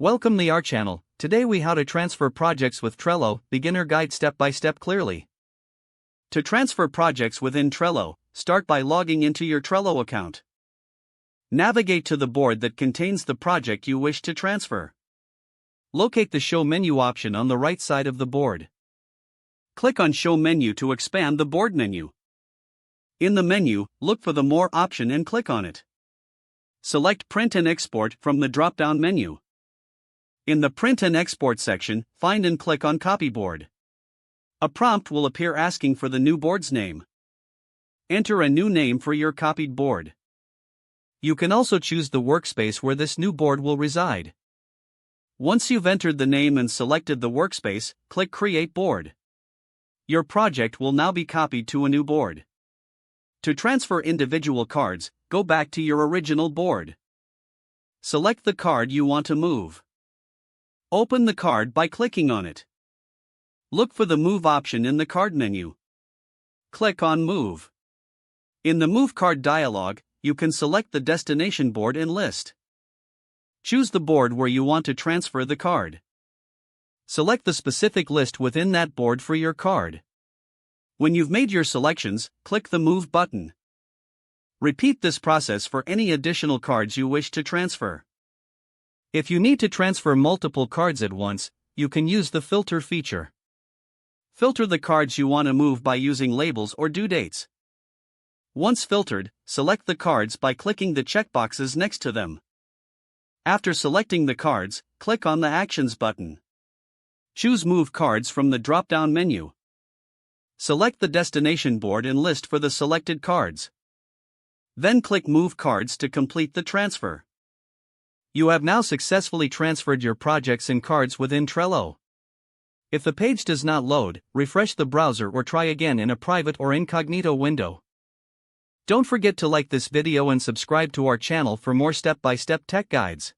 Welcome to our channel. Today we how to transfer projects with Trello, beginner guide step by step clearly. To transfer projects within Trello, start by logging into your Trello account. Navigate to the board that contains the project you wish to transfer. Locate the Show menu option on the right side of the board. Click on Show menu to expand the board menu. In the menu, look for the More option and click on it. Select Print and Export from the drop-down menu. In the Print and Export section, find and click on Copy Board. A prompt will appear asking for the new board's name. Enter a new name for your copied board. You can also choose the workspace where this new board will reside. Once you've entered the name and selected the workspace, click Create Board. Your project will now be copied to a new board. To transfer individual cards, go back to your original board. Select the card you want to move. Open the card by clicking on it. Look for the Move option in the card menu. Click on Move. In the Move Card dialog, you can select the destination board and list. Choose the board where you want to transfer the card. Select the specific list within that board for your card. When you've made your selections, click the Move button. Repeat this process for any additional cards you wish to transfer. If you need to transfer multiple cards at once, you can use the Filter feature. Filter the cards you want to move by using labels or due dates. Once filtered, select the cards by clicking the checkboxes next to them. After selecting the cards, click on the Actions button. Choose Move Cards from the drop-down menu. Select the destination board and list for the selected cards. Then click Move Cards to complete the transfer. You have now successfully transferred your projects and cards within Trello. If the page does not load, refresh the browser or try again in a private or incognito window. Don't forget to like this video and subscribe to our channel for more step-by-step tech guides.